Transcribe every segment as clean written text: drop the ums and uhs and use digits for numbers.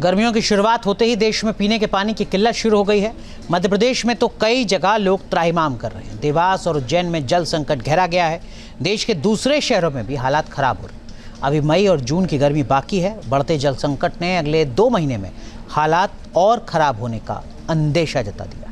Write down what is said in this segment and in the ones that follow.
गर्मियों की शुरुआत होते ही देश में पीने के पानी की किल्लत शुरू हो गई है। मध्य प्रदेश में तो कई जगह लोग त्राहिमाम कर रहे हैं। देवास और उज्जैन में जल संकट गहरा गया है। देश के दूसरे शहरों में भी हालात खराब हो रहे हैं। अभी मई और जून की गर्मी बाकी है। बढ़ते जल संकट ने अगले 2 महीने में हालात और खराब होने का अंदेशा जता दिया है।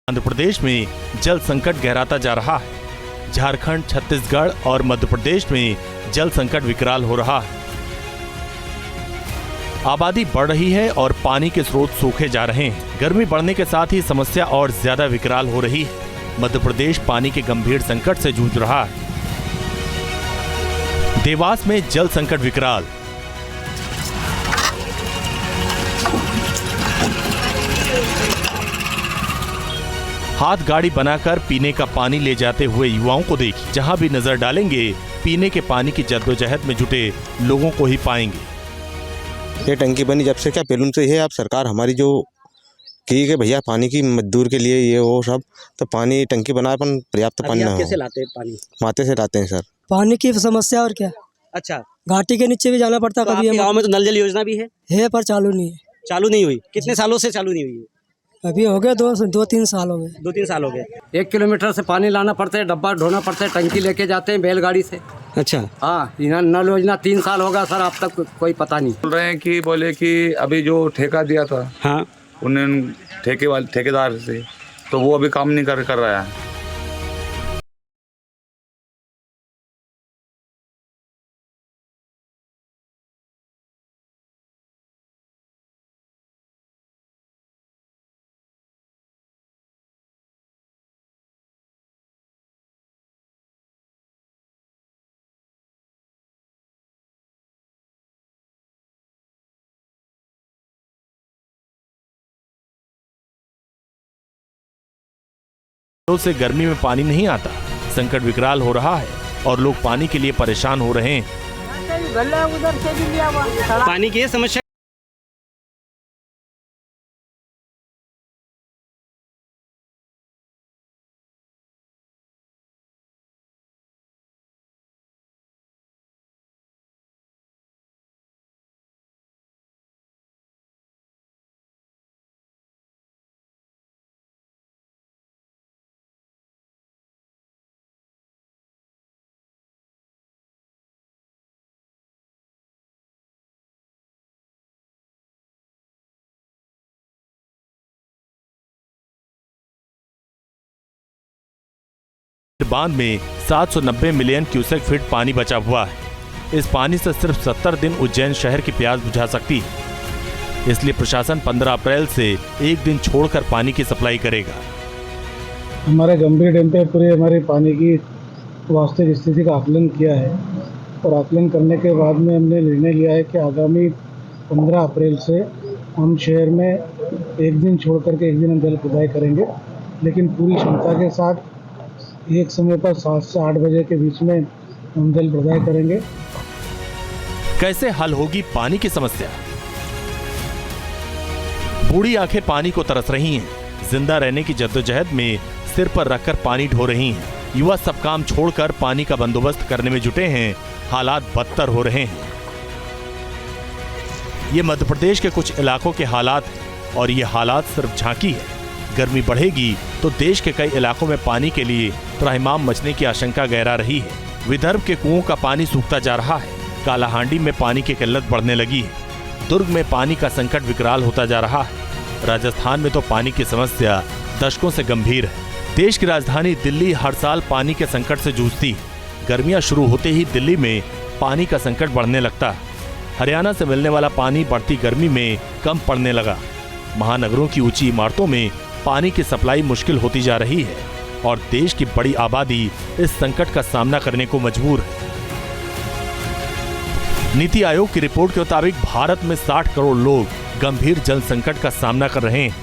आंध्र प्रदेश में जल संकट गहराता जा रहा है। झारखंड, छत्तीसगढ़ और मध्य प्रदेश में जल संकट विकराल हो रहा है। आबादी बढ़ रही है और पानी के स्रोत सूखे जा रहे हैं। गर्मी बढ़ने के साथ ही समस्या और ज्यादा विकराल हो रही है। मध्य प्रदेश पानी के गंभीर संकट से जूझ रहा है। देवास में जल संकट विकराल। हाथ गाड़ी बनाकर पीने का पानी ले जाते हुए युवाओं को देखिए। जहां भी नजर डालेंगे पीने के पानी की जद्दोजहद में जुटे लोगों को ही पाएंगे। ये टंकी बनी जब से क्या पहलू से है। अब सरकार हमारी जो की कि भैया पानी की मजदूर के लिए ये वो सब, तो पानी टंकी बनाए पर पर्याप्त पानी ना हो। कैसे लाते हैं पानी? माते से लाते हैं सर। पानी की समस्या और क्या। अच्छा, घाटी के नीचे भी जाना पड़ता तो कभी। गाँव में तो नल जल योजना भी है पर चालू नहीं है। चालू नहीं हुई? कितने सालों से चालू नहीं हुई है? अभी हो गए 2-3 साल हो गए। 2-3 साल हो गए। 1 किलोमीटर से पानी लाना पड़ता है, डब्बा ढोना पड़ता है, टंकी लेके जाते हैं बैलगाड़ी से। अच्छा, हाँ, यहाँ नल योजना 3 साल होगा सर, अब तक कोई पता नहीं। बोल रहे हैं कि बोले कि अभी जो ठेका दिया था, हाँ, उन्होंने ठेकेदार से, तो वो अभी काम नहीं कर रहा है। से गर्मी में पानी नहीं आता। संकट विकराल हो रहा है और लोग पानी के लिए परेशान हो रहे हैं। पानी की समस्या बांध में 790 मिलियन क्यूसेक फीट पानी बचा हुआ है। इस पानी से सिर्फ 70 दिन उज्जैन शहर की प्यास बुझा सकती है। इसलिए प्रशासन 15 अप्रैल से एक दिन छोड़कर पानी की सप्लाई करेगा। हमारे गंभीर डैम पे पूरे हमारे पानी की वास्तविक स्थिति का आकलन किया है और आकलन करने के बाद में हमने निर्णय लिया है कि आगामी 15 अप्रैल से हम शहर में एक दिन छोड़ करके एक दिन हम जल प्रदाय करेंगे, लेकिन पूरी क्षमता के साथ एक समय पर 7 से 8 बजे के बीच में हम जल प्रदाय करेंगे। कैसे हल होगी पानी की समस्या? बूढ़ी आंखें पानी को तरस रही हैं। जिंदा रहने की जद्दोजहद में सिर पर रखकर पानी ढो रही हैं। युवा सब काम छोड़कर पानी का बंदोबस्त करने में जुटे हैं। हालात बदतर हो रहे हैं। ये मध्य प्रदेश के कुछ इलाकों के हालात हैं और ये हालात सिर्फ झांकी है। गर्मी बढ़ेगी तो देश के कई इलाकों में पानी के लिए त्राहिमाम मचने की आशंका गहरा रही है। विदर्भ के कुओं का पानी सूखता जा रहा है। कालाहांडी में पानी की किल्लत बढ़ने लगी है। दुर्ग में पानी का संकट विकराल होता जा रहा है। राजस्थान में तो पानी की समस्या दशकों से गंभीर है। देश की राजधानी दिल्ली हर साल पानी के संकट से जूझती है। गर्मियां शुरू होते ही दिल्ली में पानी का संकट बढ़ने लगता है। हरियाणा से मिलने वाला पानी बढ़ती गर्मी में कम पड़ने लगा। महानगरों की ऊंची इमारतों में पानी की सप्लाई मुश्किल होती जा रही है और देश की बड़ी आबादी इस संकट का सामना करने को मजबूर है। नीति आयोग की रिपोर्ट के मुताबिक भारत में 60 करोड़ लोग गंभीर जल संकट का सामना कर रहे हैं।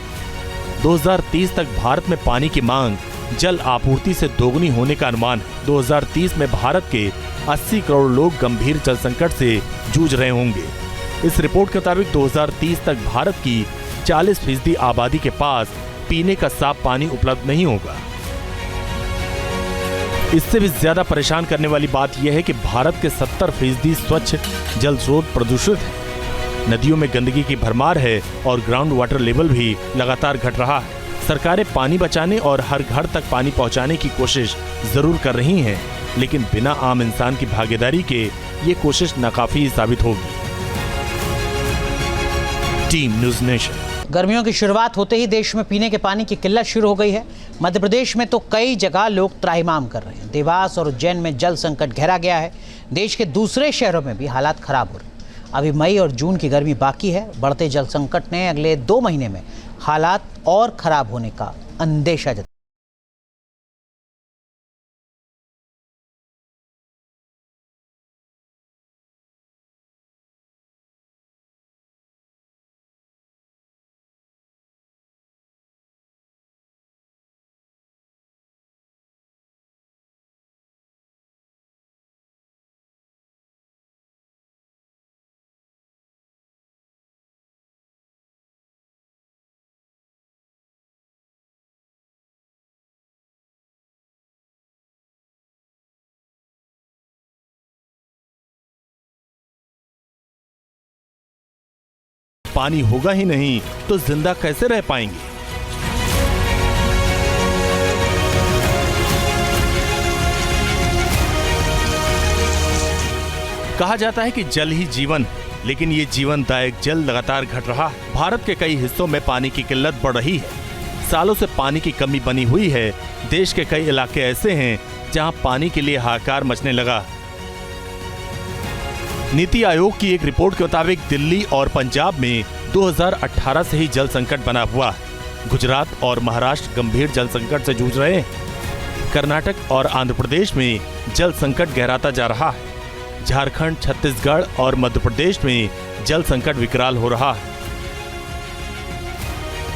2030 तक भारत में पानी की मांग जल आपूर्ति से दोगुनी होने का अनुमान है। 2030 में भारत के 80 करोड़ लोग गंभीर जल संकट से जूझ रहे होंगे। इस रिपोर्ट के मुताबिक 2030 तक भारत की 40% आबादी के पास पीने का साफ पानी उपलब्ध नहीं होगा। इससे भी ज्यादा परेशान करने वाली बात यह है कि भारत के 70% स्वच्छ जल स्रोत प्रदूषित है। नदियों में गंदगी की भरमार है और ग्राउंड वाटर लेवल भी लगातार घट रहा है। सरकारें पानी बचाने और हर घर तक पानी पहुंचाने की कोशिश जरूर कर रही हैं, लेकिन बिना आम इंसान की भागीदारी के ये कोशिश नाकाफी साबित होगी। Team news nation. गर्मियों की शुरुआत होते ही देश में पीने के पानी की किल्लत शुरू हो गई है। मध्य प्रदेश में तो कई जगह लोग त्राहिमाम कर रहे हैं। देवास और उज्जैन में जल संकट गहरा गया है। देश के दूसरे शहरों में भी हालात खराब हो रहे हैं। अभी मई और जून की गर्मी बाकी है। बढ़ते जल संकट ने अगले 2 महीने में हालात और खराब होने का अंदेशा जताया। पानी होगा ही नहीं तो जिंदा कैसे रह पाएंगे। कहा जाता है कि जल ही जीवन है, लेकिन ये जीवनदायक जल लगातार घट रहा है। भारत के कई हिस्सों में पानी की किल्लत बढ़ रही है। सालों से पानी की कमी बनी हुई है। देश के कई इलाके ऐसे हैं जहां पानी के लिए हाहाकार मचने लगा। नीति आयोग की एक रिपोर्ट के मुताबिक दिल्ली और पंजाब में 2018 से ही जल संकट बना हुआ है। गुजरात और महाराष्ट्र गंभीर जल संकट से जूझ रहे हैं। कर्नाटक और आंध्र प्रदेश में जल संकट गहराता जा रहा है। झारखंड, छत्तीसगढ़ और मध्य प्रदेश में जल संकट विकराल हो रहा है।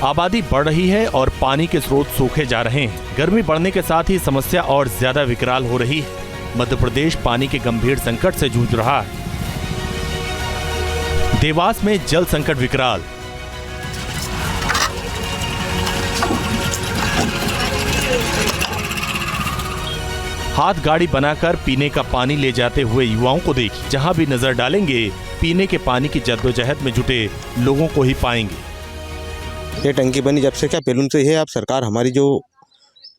आबादी बढ़ रही है और पानी के स्रोत सूखे जा रहे हैं। गर्मी बढ़ने के साथ ही समस्या और ज्यादा विकराल हो रही है। मध्य प्रदेश पानी के गंभीर संकट से जूझ रहा है। देवास में जल संकट विकराल। हाथ गाड़ी बनाकर पीने का पानी ले जाते हुए युवाओं को देखिए। जहां भी नजर डालेंगे पीने के पानी की जद्दोजहद में जुटे लोगों को ही पाएंगे। ये टंकी बनी जब से क्या पहलू से है, आप सरकार हमारी जो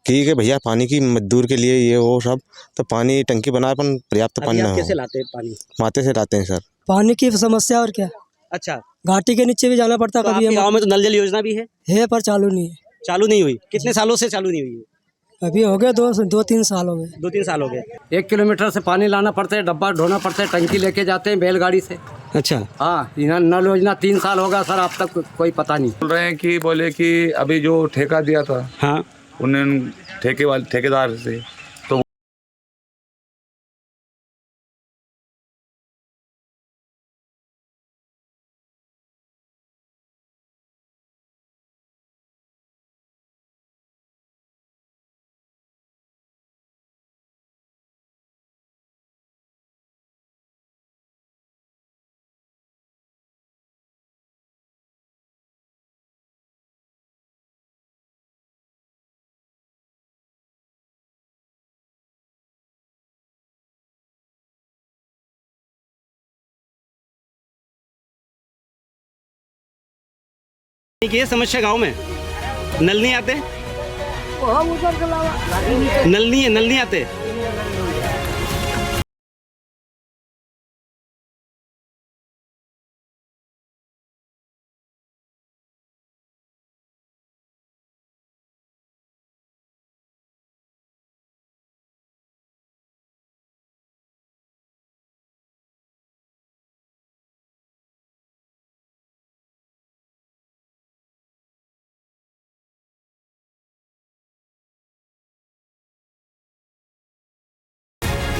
की कि भैया पानी की मजदूर के लिए ये वो सब, तो पानी टंकी बनाए पर पर्याप्त अभी पानी ना आप हो। कैसे लाते हैं पानी? माते से लाते हैं सर। पानी की समस्या और क्या, अच्छा, घाटी के नीचे भी जाना पड़ता तो कभी आपके गांव में तो नल जल योजना भी है पर चालू नहीं है। चालू नहीं हुई। कितने सालों से चालू नहीं हुई है? अभी हो गए 2-3 साल हो गए। 2-3 साल हो गए। 1 किलोमीटर से पानी लाना पड़ता है, डब्बा ढोना पड़ता है, टंकी लेके जाते हैं बैलगाड़ी से। अच्छा, हाँ, नल योजना 3 साल होगा सर, अब तक कोई पता नहीं। बोल रहे हैं कि बोले कि अभी जो ठेका दिया था हाँ, उन्होंने ठेकेदार से की ये समस्या गांव में नल नहीं आते, नल नहीं आते।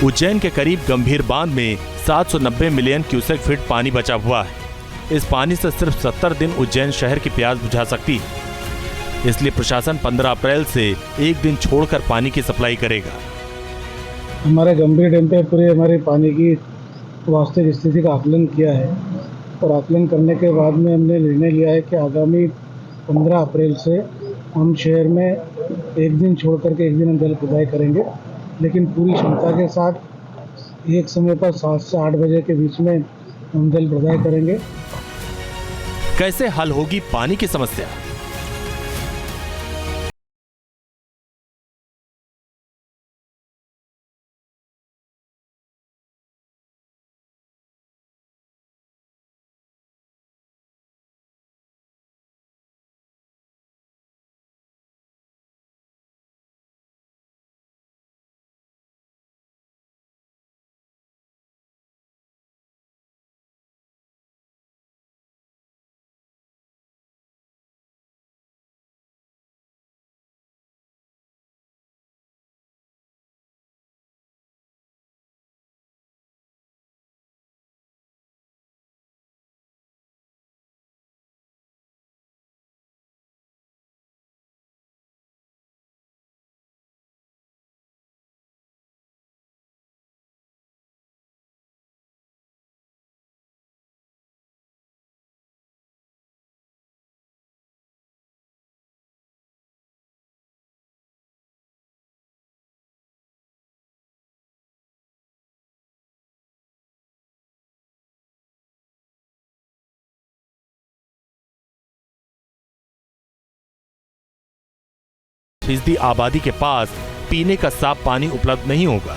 उज्जैन के करीब गंभीर बांध में 790 मिलियन क्यूसेक फीट पानी बचा हुआ है। इस पानी से सिर्फ 70 दिन उज्जैन शहर की प्यास बुझा सकती है। इसलिए प्रशासन 15 अप्रैल से एक दिन छोड़कर पानी की सप्लाई करेगा। हमारे गंभीर डैम पे पूरी हमारी पानी की वास्तविक स्थिति का आकलन किया है और आकलन करने के बाद में हमने निर्णय लिया है कि आगामी 15 अप्रैल से हम शहर में एक दिन छोड़ करके एक दिन हम जल खुदाई करेंगे, लेकिन पूरी क्षमता के साथ एक समय पर 7 से 8 बजे के बीच में हम जल खुदाई करेंगे। कैसे हल होगी पानी की समस्या? फीसदी आबादी के पास पीने का साफ पानी उपलब्ध नहीं होगा।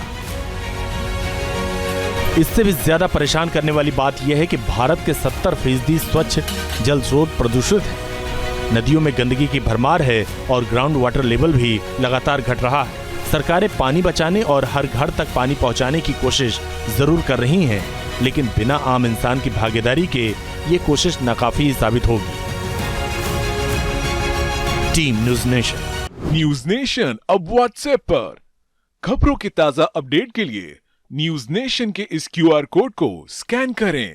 इससे भी ज्यादा परेशान करने वाली बात यह है कि भारत के 70% स्वच्छ जल स्रोत प्रदूषित है। नदियों में गंदगी की भरमार है और ग्राउंड वाटर लेवल भी लगातार घट रहा है। सरकारें पानी बचाने और हर घर तक पानी पहुंचाने की कोशिश जरूर कर रही हैं, लेकिन बिना आम इंसान की भागीदारी के ये कोशिश नाकाफी साबित होगी। Team news nation. News nation अब व्हाट्सएप पर खबरों के ताजा अपडेट के लिए न्यूज नेशन के इस QR कोड को स्कैन करें।